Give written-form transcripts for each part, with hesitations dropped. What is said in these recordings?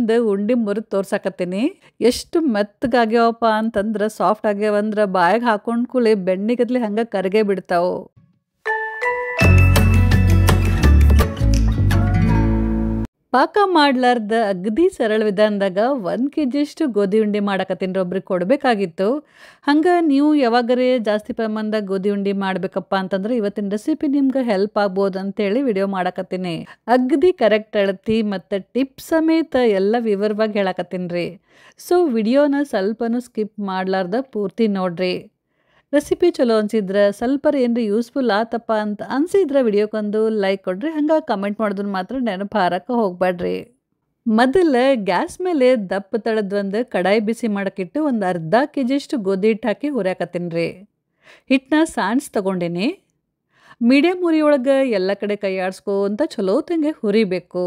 ಒಂದು ಉಂಡಿ ಮುರಿದು ತೋರ್ಸಾಕತ್ತೀನಿ. ಎಷ್ಟು ಮೆತ್ತಗಾಗ್ಯಾವಪ್ಪ ಅಂತಂದ್ರೆ ಸಾಫ್ಟ್ ಆಗ್ಯಾವಂದ್ರೆ ಬಾಯಾಗ ಹಾಕೊಂಡ್ ಕೂಡಲೇ ಬೆಣ್ಣೆಗತ್ಲೆ ಹಂಗೆ ಕರಗೇ ಬಿಡ್ತಾವು. ಪಾಕ ಮಾಡ್ಲಾರ್ದ ಅಗದಿ ಸರಳ ವಿಧಾನದಾಗ 1 kg ಗೋಧಿ ಉಂಡೆ ಮಾಡಕತ್ತೀನಿ. ಒಬ್ರಿಗೆ ಕೊಡಬೇಕಾಗಿತ್ತು. ಹಂಗೆ ನೀವು ಯಾವಾಗರೇ ಜಾಸ್ತಿ ಪ್ರಮಾಣದಾಗ ಗೋಧಿ ಉಂಡೆ ಮಾಡಬೇಕಪ್ಪ ಅಂತಂದ್ರೆ ಇವತ್ತಿನ ರೆಸಿಪಿ ನಿಮ್ಗೆ ಹೆಲ್ಪ್ ಆಗ್ಬೋದು ಅಂತೇಳಿ ವಿಡಿಯೋ ಮಾಡಕತ್ತೀನಿ. ಅಗದಿ ಕರೆಕ್ಟ್ ಅಳತಿ ಮತ್ತು ಟಿಪ್ಸ್ ಸಮೇತ ಎಲ್ಲ ವಿವರವಾಗಿ ಹೇಳಕತ್ತೀನಿ ರೀ. ಸೊ ವಿಡಿಯೋನ ಸ್ವಲ್ಪನೂ ಸ್ಕಿಪ್ ಮಾಡ್ಲಾರ್ದ ಪೂರ್ತಿ ನೋಡ್ರಿ. ರೆಸಿಪಿ ಚಲೋ ಅನ್ಸಿದ್ರೆ ಸ್ವಲ್ಪ ಏನ್ರಿ ಯೂಸ್ಫುಲ್ ಆತಪ್ಪ ಅಂತ ಅನ್ಸಿದ್ರೆ ವಿಡಿಯೋಕ್ಕೊಂದು ಲೈಕ್ ಕೊಡ್ರಿ. ಹಂಗೆ ಕಮೆಂಟ್ ಮಾಡೋದನ್ನ ಮಾತ್ರ ನೆನಪು ಹಾರಕ್ಕೆ ಹೋಗ್ಬೇಡ್ರಿ. ಮೊದಲು ಗ್ಯಾಸ್ ಮೇಲೆ ದಪ್ಪ ತಳದ ಒಂದು ಕಡಾಯಿ ಬಿಸಿ ಮಾಡಕ್ಕಿಟ್ಟು ಒಂದು ಅರ್ಧ kg ಗೋಧಿ ಹಿಟ್ಟು ಹಾಕಿ ಹುರಿಯಾಕತ್ತೀನಿ ರೀ. ಹಿಟ್ಟನ್ನ ಸಾಣ್ಸ್ ತಗೊಂಡಿನಿ. ಮೀಡಿಯಮ್ ಉರಿ ಒಳಗೆ ಎಲ್ಲ ಕಡೆ ಕೈ ಆಡಿಸ್ಕೊಂತ ಚಲೋ ತಂಗೆ ಹುರಿಬೇಕು.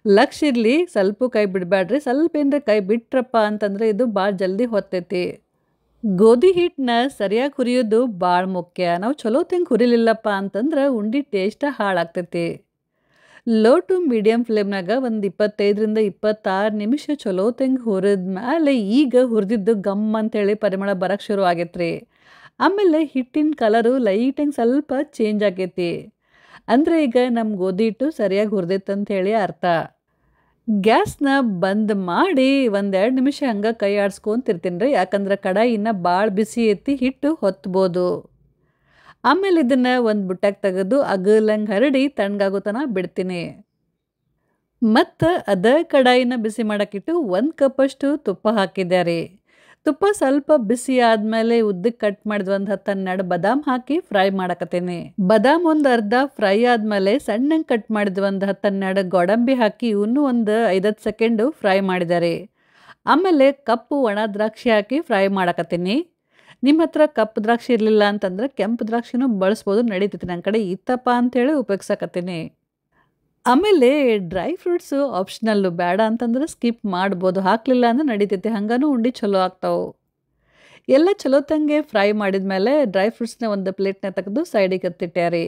ಲಕ್ಷ ಇರಲಿ, ಸ್ವಲ್ಪ ಕೈ ಬಿಡಬೇಡ್ರಿ. ಸ್ವಲ್ಪ ಏನ್ರಿ ಕೈ ಬಿಟ್ರಪ್ಪ ಅಂತಂದ್ರೆ ಇದು ಭಾಳ ಜಲ್ದಿ ಹೊತ್ತೈತಿ. ಗೋಧಿ ಹಿಟ್ಟನ್ನ ಸರಿಯಾಗಿ ಹುರಿಯೋದು ಭಾಳ ಮುಖ್ಯ. ನಾವು ಚಲೋ ತಂಗೆ ಹುರಿಲಿಲ್ಲಪ್ಪ ಅಂತಂದ್ರೆ ಉಂಡೆ ಟೇಸ್ಟ್ ಹಾಳಾಗ್ತೈತಿ. ಲೋ ಟು ಮೀಡಿಯಮ್ ಫ್ಲೇಮ್ನಾಗ ಒಂದು 25ರಿಂದ 26 ನಿಮಿಷ ಚಲೋ ತಂಗೆ ಹುರಿದ್ಮೇಲೆ ಈಗ ಹುರಿದಿದ್ದು ಗಮ್ ಅಂತೇಳಿ ಪರಿಮಳ ಬರಕ್ಕೆ ಶುರು ಆಗೈತ್ರಿ. ಆಮೇಲೆ ಹಿಟ್ಟಿನ ಕಲರು ಲೈಟಾಗಿ ಸ್ವಲ್ಪ ಚೇಂಜ್ ಆಗೈತಿ. ಅಂದರೆ ಈಗ ನಮ್ಮ ಗೋಧಿ ಹಿಟ್ಟು ಸರಿಯಾಗಿ ಹುರಿದೈತಂತೇಳಿ ಅರ್ಥ. ಗ್ಯಾಸ್ನ ಬಂದ್ ಮಾಡಿ 1-2 ನಿಮಿಷ ಹಂಗೆ ಕೈ ಆಡಿಸ್ಕೊಂತಿರ್ತೀನಿ ರೀ. ಯಾಕಂದ್ರೆ ಕಡಾಯಿ ಇನ್ನೂ ಭಾಳ ಬಿಸಿ ಐತಿ, ಹಿಟ್ಟು ಹೊತ್ಬೋದು. ಆಮೇಲೆ ಇದನ್ನು ಒಂದು ಬುಟ್ಟಾಗ ತೆಗೆದು ಅಗಲಂಗೆ ಹರಡಿ ತಣ್ಣಗಾಗೋ ತನಕ ಬಿಡ್ತೀನಿ. ಮತ್ತು ಅದೇ ಕಡಾಯಿನ ಬಿಸಿ ಮಾಡೋಕ್ಕಿಟ್ಟು 1 ಕಪ್ಪಷ್ಟು ತುಪ್ಪ ಹಾಕಿದ್ದೆ ರೀ. ತುಪ್ಪ ಸ್ವಲ್ಪ ಬಿಸಿ ಆದಮೇಲೆ ಉದ್ದಕ್ಕೆ ಕಟ್ ಮಾಡಿದ ಒಂದು 10-12 ಬಾದಾಮ್ ಹಾಕಿ ಫ್ರೈ ಮಾಡಕತ್ತೀನಿ. ಬಾದಾಮ್ ಒಂದು ಅರ್ಧ ಫ್ರೈ ಆದಮೇಲೆ ಸಣ್ಣಗೆ ಕಟ್ ಮಾಡಿದ ಒಂದು 10-12 ಗೋಡಂಬಿ ಹಾಕಿ ಇವನು ಒಂದು 5-10 ಸೆಕೆಂಡು ಫ್ರೈ ಮಾಡಿದ್ದಾರೆ. ಆಮೇಲೆ ಕಪ್ಪು ಒಣ ದ್ರಾಕ್ಷಿ ಹಾಕಿ ಫ್ರೈ ಮಾಡಕತ್ತೀನಿ. ನಿಮ್ಮ ಹತ್ರ ಕಪ್ಪು ದ್ರಾಕ್ಷಿ ಇರಲಿಲ್ಲ ಅಂತಂದ್ರೆ ಕೆಂಪು ದ್ರಾಕ್ಷಿನೂ ಬಳಸ್ಬೋದು, ನಡೀತೈತಿ. ನನ್ನ ಕಡೆ ಇತ್ತಪ್ಪ ಅಂಥೇಳಿ ಉಪಯೋಗಿಸಕತ್ತೀನಿ. ಆಮೇಲೆ ಡ್ರೈ ಫ್ರೂಟ್ಸು ಆಪ್ಷನಲ್ಲು, ಬೇಡ ಅಂತಂದ್ರೆ ಸ್ಕಿಪ್ ಮಾಡ್ಬೋದು, ಹಾಕಲಿಲ್ಲ ಅಂದ್ರೆ ನಡೀತೈತಿ. ಹಂಗಾನು ಉಂಡೆ ಚಲೋ ಆಗ್ತಾವೆ. ಎಲ್ಲ ಚಲೋ ತಂಗೆ ಫ್ರೈ ಮಾಡಿದ್ಮೇಲೆ ಡ್ರೈ ಫ್ರೂಟ್ಸ್ನ ಒಂದು ಪ್ಲೇಟ್ನ ತೆಗೆದು ಸೈಡಿಗೆ ಎತ್ತಿಟ್ಟೆ ರೀ.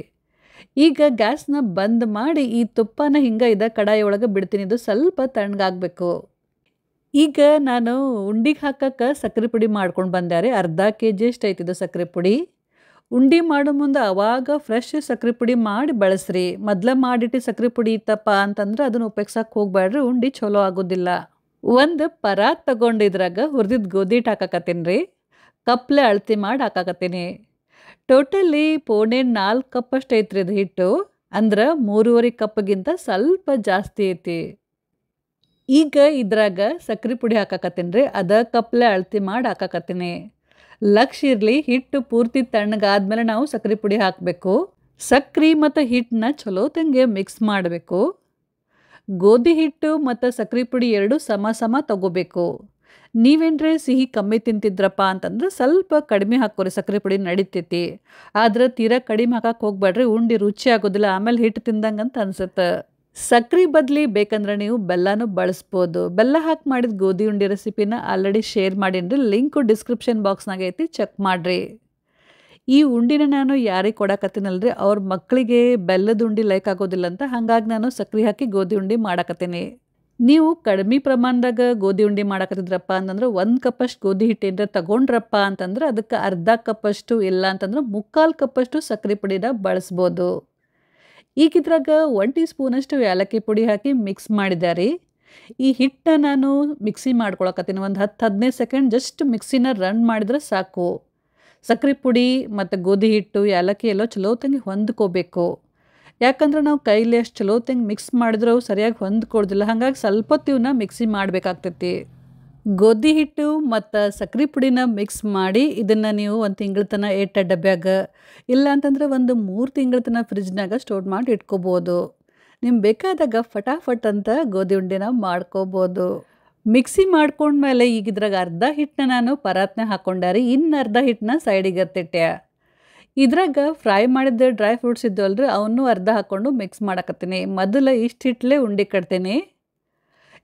ಈಗ ಗ್ಯಾಸ್ನ ಬಂದ್ ಮಾಡಿ ಈ ತುಪ್ಪನ ಹಿಂಗೆ ಇದ ಕಡಾಯಿ ಒಳಗೆ ಬಿಡ್ತೀನಿ. ಇದು ಸ್ವಲ್ಪ ತಣ್ಣಗಾಗಬೇಕು. ಈಗ ನಾನು ಉಂಡಿಗೆ ಹಾಕಕ್ಕೆ ಸಕ್ಕರೆ ಪುಡಿ ಮಾಡ್ಕೊಂಡು ಬಂದೆ ರೀ. ಅರ್ಧ kg ಐತಿದು ಸಕ್ಕರೆ ಪುಡಿ. ಉಂಡೆ ಮಾಡೋ ಮುಂದೆ ಅವಾಗ ಫ್ರೆಶ್ ಸಕ್ಕರೆ ಪುಡಿ ಮಾಡಿ ಬಳಸ್ರಿ. ಮೊದಲೇ ಮಾಡಿಟ್ಟು ಸಕ್ಕರೆ ಪುಡಿ ಇತ್ತಪ್ಪ ಅಂತಂದ್ರೆ ಅದನ್ನು ಉಪಯೋಗಿಸಕ್ಕೆ ಹೋಗ್ಬೇಡ್ರಿ, ಉಂಡೆ ಚಲೋ ಆಗೋದಿಲ್ಲ. ಒಂದು ಪರಾತ್ ತಗೊಂಡಿದ್ರಾಗ ಹುರಿದಿದ್ದು ಗೋಧಿ ಹಿಟ್ಟು ಹಾಕಕತ್ತೀನಿ ರೀ. ಕಪ್ಲೆ ಅಳತೆ ಮಾಡಿ ಹಾಕಕತ್ತೀನಿ. ಟೋಟಲಿ 4 ಕಪ್ಪಷ್ಟು ಐತ್ರಿ ಇದು ಹಿಟ್ಟು. ಅಂದ್ರೆ 3.5 ಕಪ್ಗಿಂತ ಸ್ವಲ್ಪ ಜಾಸ್ತಿ ಐತಿ. ಈಗ ಇದ್ರಾಗ ಸಕ್ಕರೆ ಪುಡಿ ಹಾಕಕತ್ತೀನಿ ರೀ. ಅದ ಕಪ್ಲೆ ಅಳತೆ ಮಾಡಿ ಹಾಕಕತ್ತೀನಿ. ಲಕ್ಷ ಇರಲಿ, ಹಿಟ್ಟು ಪೂರ್ತಿ ತಣ್ಣಗಾದ್ಮೇಲೆ ನಾವು ಸಕ್ಕರೆ ಪುಡಿ ಹಾಕಬೇಕು. ಸಕ್ಕರೆ ಮತ್ತು ಹಿಟ್ಟನ್ನ ಚಲೋ ತಂಗೆ ಮಿಕ್ಸ್ ಮಾಡಬೇಕು. ಗೋಧಿ ಹಿಟ್ಟು ಮತ್ತು ಸಕ್ಕರೆ ಪುಡಿ ಎರಡು ಸಮ ತಗೋಬೇಕು. ನೀವೇನ್ರೆ ಸಿಹಿ ಕಮ್ಮಿ ತಿಂತಿದ್ರಪ್ಪ ಅಂತಂದ್ರೆ ಸ್ವಲ್ಪ ಕಡಿಮೆ ಹಾಕೋರಿ, ಸಕ್ಕರೆ ಪುಡಿ ನಡಿತೈತಿ. ಆದ್ರೆ ತೀರಾ ಕಡಿಮೆ ಹಾಕಕ್ಕೆ ಹೋಗ್ಬೇಡ್ರಿ, ಉಂಡೆ ರುಚಿ ಆಗೋದಿಲ್ಲ. ಆಮೇಲೆ ಹಿಟ್ಟು ತಿಂದಂಗೆ ಅಂತ ಅನ್ಸುತ್ತೆ. ಸಕ್ಕರೆ ಬದಲಿ ಬೇಕಂದ್ರೆ ನೀವು ಬೆಲ್ಲನೂ ಬಳಸ್ಬೋದು. ಬೆಲ್ಲ ಹಾಕಿ ಮಾಡಿದ ಗೋಧಿ ಉಂಡೆ ರೆಸಿಪಿನ ಆಲ್ರೆಡಿ ಶೇರ್ ಮಾಡೀನಿ. ಲಿಂಕು ಡಿಸ್ಕ್ರಿಪ್ಷನ್ ಬಾಕ್ಸ್ನಾಗ ಐತಿ, ಚೆಕ್ ಮಾಡಿರಿ. ಈ ಉಂಡಿನ ನಾನು ಯಾರಿಗೆ ಕೊಡಕತ್ತೀನಲ್ರಿ ಅವ್ರ ಮಕ್ಕಳಿಗೆ ಬೆಲ್ಲದ ಉಂಡೆ ಲೈಕ್ ಆಗೋದಿಲ್ಲ ಅಂತ, ಹಾಗಾಗಿ ನಾನು ಸಕ್ಕರೆ ಹಾಕಿ ಗೋಧಿ ಉಂಡೆ ಮಾಡಕತ್ತೀನಿ. ನೀವು ಕಡಿಮೆ ಪ್ರಮಾಣದಾಗ ಗೋಧಿ ಉಂಡೆ ಮಾಡಕತ್ತಿದ್ರಪ್ಪ ಅಂತಂದ್ರೆ 1 ಕಪ್ಪಷ್ಟು ಗೋಧಿ ಹಿಟ್ಟು ಏನಾರ ತಗೊಂಡ್ರಪ್ಪ ಅಂತಂದ್ರೆ ಅದಕ್ಕೆ ಅರ್ಧ ಕಪ್ಪಷ್ಟು, ಇಲ್ಲ ಅಂತಂದ್ರೆ 3/4 ಕಪ್ಪಷ್ಟು ಸಕ್ಕರೆ ಪುಡಿನ ಬಳಸ್ಬೋದು. ಈಗ ಇದ್ರಾಗ 1 ಟೀ ಸ್ಪೂನಷ್ಟು ಏಲಕ್ಕಿ ಪುಡಿ ಹಾಕಿ ಮಿಕ್ಸ್ ಮಾಡಿದ್ದಾರೆ. ಈ ಹಿಟ್ಟನ್ನ ನಾನು ಮಿಕ್ಸಿ ಮಾಡ್ಕೊಳಕತ್ತೀನಿ. ಒಂದು 10-15 ಸೆಕೆಂಡ್ ಜಸ್ಟ್ ಮಿಕ್ಸಿನ ರನ್ ಮಾಡಿದ್ರೆ ಸಾಕು. ಸಕ್ಕರೆ ಪುಡಿ ಮತ್ತು ಗೋಧಿ ಹಿಟ್ಟು ಏಲಕ್ಕಿ ಎಲ್ಲ ಚಲೋ ತಂಗಿ ಹೊಂದ್ಕೋಬೇಕು. ಯಾಕಂದ್ರೆ ನಾವು ಕೈಲಿ ಅಷ್ಟು ಚಲೋ ತಂಗಿ ಮಿಕ್ಸ್ ಮಾಡಿದ್ರೆ ಅವು ಸರಿಯಾಗಿ ಹೊಂದ್ಕೊಳ್ದಿಲ್ಲ. ಹಾಗಾಗಿ ಸ್ವಲ್ಪ ಹೊತ್ತು ಇವನ್ನ ಮಿಕ್ಸಿ ಮಾಡಬೇಕಾಗ್ತೈತಿ. ಗೋಧಿ ಹಿಟ್ಟು ಮತ್ತು ಸಕ್ಕರೆ ಪುಡಿನ ಮಿಕ್ಸ್ ಮಾಡಿ ಇದನ್ನು ನೀವು 1 ತಿಂಗಳ ತನಕ ಏಟ ಡಬ್ಬ್ಯಾಗ, ಇಲ್ಲ ಅಂತಂದ್ರೆ ಒಂದು 3 ತಿಂಗಳ ತನಕ ಫ್ರಿಜ್ನಾಗ ಸ್ಟೋರ್ ಮಾಡಿ ಇಟ್ಕೋಬೋದು. ನಿಮ್ಗೆ ಬೇಕಾದಾಗ ಫಟಾಫಟ್ ಅಂತ ಗೋಧಿ ಉಂಡೆನ ಮಾಡ್ಕೋಬೋದು. ಮಿಕ್ಸಿ ಮಾಡ್ಕೊಂಡ್ಮೇಲೆ ಈಗ ಇದ್ರಾಗ ಅರ್ಧ ಹಿಟ್ಟನ್ನ ನಾನು ಪರಾತ್ನ ಹಾಕ್ಕೊಂಡಾರಿ, ಇನ್ನು ಅರ್ಧ ಹಿಟ್ಟನ್ನ ಸೈಡಿಗೆ ಎತ್ತಿಟ್ಟೆ. ಇದ್ರಾಗ ಫ್ರೈ ಮಾಡಿದ ಡ್ರೈ ಫ್ರೂಟ್ಸ್ ಇದ್ದವಲ್ರಿ ಅವನ್ನೂ ಅರ್ಧ ಹಾಕ್ಕೊಂಡು ಮಿಕ್ಸ್ ಮಾಡಕತ್ತೀನಿ. ಮೊದಲು ಇಷ್ಟು ಹಿಟ್ಟಲೆ ಉಂಡೆ ಕಟ್ತೀನಿ.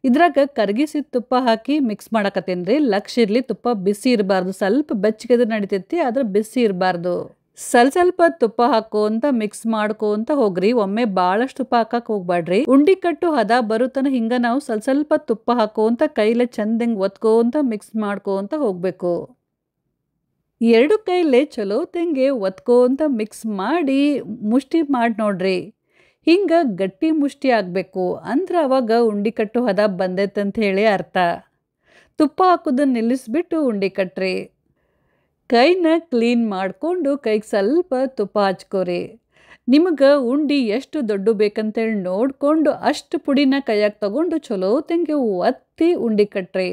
ಇದ್ರಾಗ ಕರಗಿಸಿದ ತುಪ್ಪ ಹಾಕಿ ಮಿಕ್ಸ್ ಮಾಡಕತ್ತೀನಿ ರೀ. ಲಕ್ಷ ಇರಲಿ, ತುಪ್ಪ ಬಿಸಿ ಇರಬಾರ್ದು, ಸ್ವಲ್ಪ ಬೆಚ್ಚಗಿದ್ರೆ ನಡಿತೈತಿ, ಆದ್ರೆ ಬಿಸಿ ಇರಬಾರ್ದು. ಸ್ವಲ್ಪ ತುಪ್ಪ ಹಾಕೋಂತ ಮಿಕ್ಸ್ ಮಾಡ್ಕೋಂತ ಹೋಗ್ರಿ. ಒಮ್ಮೆ ಭಾಳಷ್ಟು ತುಪ್ಪ ಹಾಕಕ್ ಹೋಗ್ಬ್ಯಾಡ್ರಿ. ಉಂಡಿ ಕಟ್ಟು ಹದ ಬರುತ್ತನ ಹಿಂಗ ನಾವು ಸ್ವಲ್ಪ ತುಪ್ಪ ಹಾಕೋಂತ ಕೈಲೆ ಚಂದಂಗ್ ಒತ್ಕೋಂತ ಮಿಕ್ಸ್ ಮಾಡ್ಕೋಂತ ಹೋಗ್ಬೇಕು. 2 ಕೈಲೆ ಚಲೋ ತೆಂಗೆ ಒತ್ಕೋಂತ ಮಿಕ್ಸ್ ಮಾಡಿ ಮುಷ್ಟಿ ಮಾಡಿ ನೋಡ್ರಿ. ಹಿಂಗ ಗಟ್ಟಿ ಮುಷ್ಟಿ ಆಗ್ಬೇಕು. ಅಂದ್ರ ಅವಾಗ ಉಂಡಿ ಕಟ್ಟು ಹದ ಬಂದೈತಂತ ಹೇಳಿ ಅರ್ಥ. ತುಪ್ಪ ಹಾಕೋದನ್ನ ನಿಲ್ಲಿಸ್ಬಿಟ್ಟು ಉಂಡಿ ಕಟ್ರಿ. ಕೈನ ಕ್ಲೀನ್ ಮಾಡಿಕೊಂಡು ಕೈಗೆ ಸ್ವಲ್ಪ ತುಪ್ಪ ಹಚ್ಕೋರಿ. ನಿಮಗೆ ಉಂಡಿ ಎಷ್ಟು ದೊಡ್ಡ ಬೇಕಂತೇಳಿ ನೋಡಿಕೊಂಡು ಅಷ್ಟು ಪುಡಿನ ಕೈಯಾಗ ತಗೊಂಡು ಚಲೋ ತೆಂಗೆ ಒತ್ತಿ ಉಂಡಿ ಕಟ್ರಿ.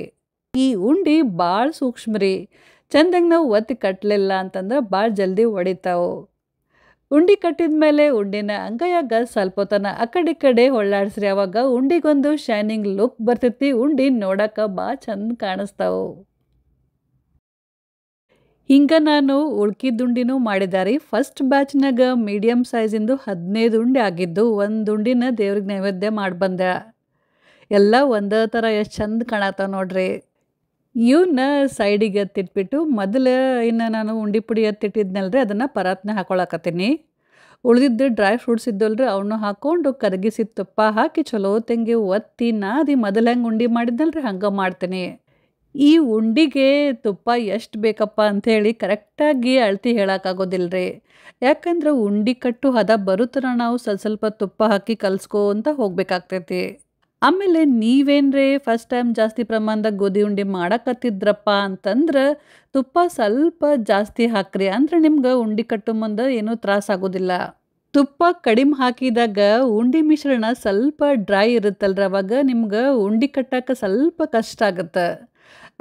ಈ ಉಂಡಿ ಭಾಳ ಸೂಕ್ಷ್ಮ ರೀ. ಚಂದಂಗೆ ನಾವು ಒತ್ತಿ ಕಟ್ಟಲಿಲ್ಲ ಅಂತಂದ್ರೆ ಭಾಳ ಜಲ್ದಿ ಒಡಿತಾವು. ಉಂಡಿ ಕಟ್ಟಿದ ಮೇಲೆ ಉಂಡಿನ ಅಂಗೈಯಾಗ ಸ್ವಲ್ಪ ಹೊತ್ತನ ಆ ಕಡೆ ಹೊಳ್ಳಾಡ್ಸ್ರಿ. ಅವಾಗ ಉಂಡಿಗೊಂದು ಶೈನಿಂಗ್ ಲುಕ್ ಬರ್ತೈತಿ. ಉಂಡಿ ನೋಡಕ್ಕೆ ಭಾಳ ಚಂದ ಕಾಣಿಸ್ತಾವು. ಹಿಂಗ ನಾನು ಉಳ್ಕಿದ ಉಂಡಿನೂ ಮಾಡಿದಾರಿ. ಫಸ್ಟ್ ಬ್ಯಾಚ್ನಾಗ ಮೀಡಿಯಮ್ ಸೈಜಿಂದು 15 ಉಂಡೆ ಆಗಿದ್ದು. ಒಂದು ಉಂಡಿನ ದೇವ್ರಿಗೆ ನೈವೇದ್ಯ ಮಾಡಿ ಬಂದೆ. ಎಲ್ಲ ಒಂದೇ ಥರ ಎಷ್ಟು ಚಂದ ಕಾಣತ್ತಾವ ನೋಡ್ರಿ. ಇವನ್ನ ಸೈಡಿಗೆ ಎತ್ತಿಟ್ಬಿಟ್ಟು ಮೊದಲು ಇನ್ನು ನಾನು ಉಂಡಿ ಪುಡಿ ಎತ್ತಿಟ್ಟಿದ್ನಲ್ರಿ ಅದನ್ನು ಪರಾತ್ನ ಹಾಕೊಳಕತ್ತೀನಿ. ಉಳಿದಿದ್ದು ಡ್ರೈ ಫ್ರೂಟ್ಸ್ ಇದ್ದಲ್ರಿ ಅವನ್ನ ಹಾಕ್ಕೊಂಡು ಕರಗಿಸಿದ ತುಪ್ಪ ಹಾಕಿ ಚಲೋ ತೆಂಗೆ ಒತ್ತಿ ನಾದಿ ಮೊದಲು ಹೆಂಗೆ ಉಂಡಿ ಮಾಡಿದ್ನಲ್ರಿ ಹಂಗೆ ಮಾಡ್ತೀನಿ. ಈ ಉಂಡಿಗೆ ತುಪ್ಪ ಎಷ್ಟು ಬೇಕಪ್ಪ ಅಂಥೇಳಿ ಕರೆಕ್ಟಾಗಿ ಅಳತಿ ಹೇಳೋಕ್ಕಾಗೋದಿಲ್ಲರಿ. ಯಾಕಂದ್ರೆ ಉಂಡಿ ಕಟ್ಟು ಹದ ಬರುತ್ತನ ನಾವು ಸ್ವಲ್ಪ ತುಪ್ಪ ಹಾಕಿ ಕಲಿಸ್ಕೊಂತ ಹೋಗ್ಬೇಕಾಗ್ತೈತಿ. ಆಮೇಲೆ ನೀವೇನ್ರಿ ಫಸ್ಟ್ ಟೈಮ್ ಜಾಸ್ತಿ ಪ್ರಮಾಣದಾಗ ಗೋಧಿ ಉಂಡೆ ಮಾಡಕತ್ತಿದ್ರಪ್ಪ ಅಂತಂದ್ರೆ ತುಪ್ಪ ಸ್ವಲ್ಪ ಜಾಸ್ತಿ ಹಾಕ್ರಿ. ಅಂದ್ರೆ ನಿಮ್ಗೆ ಉಂಡಿ ಕಟ್ಟು ಮುಂದೆ ಏನೂ ತ್ರಾಸ ಆಗೋದಿಲ್ಲ. ತುಪ್ಪ ಕಡಿಮೆ ಹಾಕಿದಾಗ ಉಂಡಿ ಮಿಶ್ರಣ ಸ್ವಲ್ಪ ಡ್ರೈ ಇರುತ್ತಲ್ರಿ. ಅವಾಗ ನಿಮ್ಗೆ ಉಂಡಿ ಕಟ್ಟಕ್ಕೆ ಸ್ವಲ್ಪ ಕಷ್ಟ ಆಗುತ್ತೆ.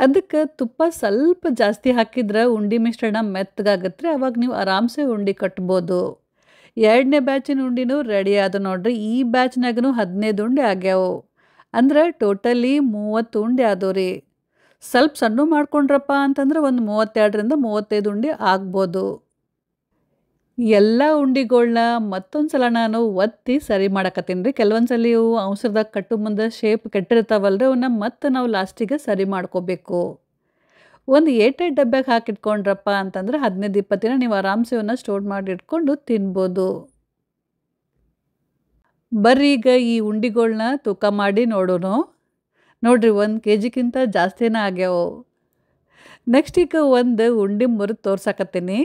ಅದಕ್ಕೆ ತುಪ್ಪ ಸ್ವಲ್ಪ ಜಾಸ್ತಿ ಹಾಕಿದ್ರೆ ಉಂಡಿ ಮಿಶ್ರಣ ಮೆತ್ತಗಾಗತ್ತೆ. ಅವಾಗ ನೀವು ಆರಾಮ್ಸೆ ಉಂಡಿ ಕಟ್ಬೋದು. 2ನೇ ಬ್ಯಾಚಿನ ಉಂಡಿನೂ ರೆಡಿ ಆದ ನೋಡ್ರಿ. ಈ ಬ್ಯಾಚ್ನಾಗೂ 15 ಉಂಡೆ ಆಗ್ಯಾವು. ಅಂದ್ರೆ ಟೋಟಲಿ 30 ಉಂಡೆ ಆದವು. ಸ್ವಲ್ಪ ಸಣ್ಣ ಮಾಡ್ಕೊಂಡ್ರಪ್ಪ ಅಂತಂದ್ರೆ ಒಂದು 32ರಿಂದ 35 ಉಂಡೆ ಆಗ್ಬೋದು. ಎಲ್ಲ ಉಂಡಿಗಳನ್ನ ಮತ್ತೊಂದು ಸಲ ನಾನು ಒತ್ತಿ ಸರಿ ಮಾಡಕತ್ತೀನಿ ರೀ. ಕೆಲವೊಂದು ಸಲ ಇವು ಅವಸರದಾಗ ಕಟ್ಟು ಮುಂದೆ ಶೇಪ್ ಕೆಟ್ಟಿರ್ತಾವಲ್ರಿ, ಅವನ್ನ ಮತ್ತೆ ನಾವು ಲಾಸ್ಟಿಗೆ ಸರಿ ಮಾಡ್ಕೋಬೇಕು. ಒಂದು ಏಟೆಡ್ ಡಬ್ಬ್ಯಾಗ ಹಾಕಿಟ್ಕೊಂಡ್ರಪ್ಪ ಅಂತಂದ್ರೆ 15-20 ದಿನ ನೀವು ಆರಾಮ್ಸೆ ಇವನ್ನ ಸ್ಟೋರ್ ಮಾಡಿ ಇಟ್ಕೊಂಡು ತಿನ್ಬೋದು. ಬರ್ರಿ ಈಗ ಈ ಉಂಡಿಗಳನ್ನ ತೂಕ ಮಾಡಿ ನೋಡೋಣ. ನೋಡ್ರಿ 1 kgಕ್ಕಿಂತ ಜಾಸ್ತಿನೇ ಆಗ್ಯಾವು. ನೆಕ್ಸ್ಟ್ ಈಗ ಒಂದು ಉಂಡಿ ಮುರಿದು ತೋರ್ಸಕತ್ತೀನಿ.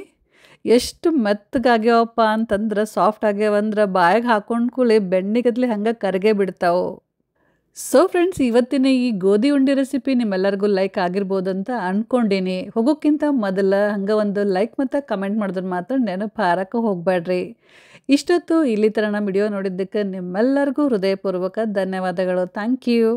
ಎಷ್ಟು ಮೆತ್ತಗಾಗ್ಯಾವಪ್ಪ ಅಂತಂದ್ರೆ ಸಾಫ್ಟ್ ಆಗ್ಯಾವಂದ್ರೆ ಬಾಯಿಗೆ ಹಾಕೊಂಡು ಕೂಳೆ ಬೆಣ್ಣೆಗದ್ಲೆ ಹಂಗೆ ಕರಗೇ ಬಿಡ್ತಾವು. ಸೊ ಫ್ರೆಂಡ್ಸ್, ಇವತ್ತಿನ ಈ ಗೋಧಿ ಉಂಡೆ ರೆಸಿಪಿ ನಿಮ್ಮೆಲ್ಲರಿಗೂ ಲೈಕ್ ಆಗಿರ್ಬೋದಂತ ಅಂದ್ಕೊಂಡೀನಿ. ಹೋಗೋಕ್ಕಿಂತ ಮೊದಲು ಹಂಗೆ ಒಂದು ಲೈಕ್ ಮತ್ತು ಕಮೆಂಟ್ ಮಾಡಿದ್ರೆ ಮಾತ್ರ ನೆನಪು ಹಾರಕ್ಕೆ ಹೋಗಬೇಡ್ರಿ. ಇಷ್ಟೊತ್ತು ಇಲ್ಲಿ ಥರ ನಮ್ಮ ವಿಡಿಯೋ ನೋಡಿದ್ದಕ್ಕೆ ನಿಮ್ಮೆಲ್ಲರಿಗೂ ಹೃದಯಪೂರ್ವಕ ಧನ್ಯವಾದಗಳು. Thank you.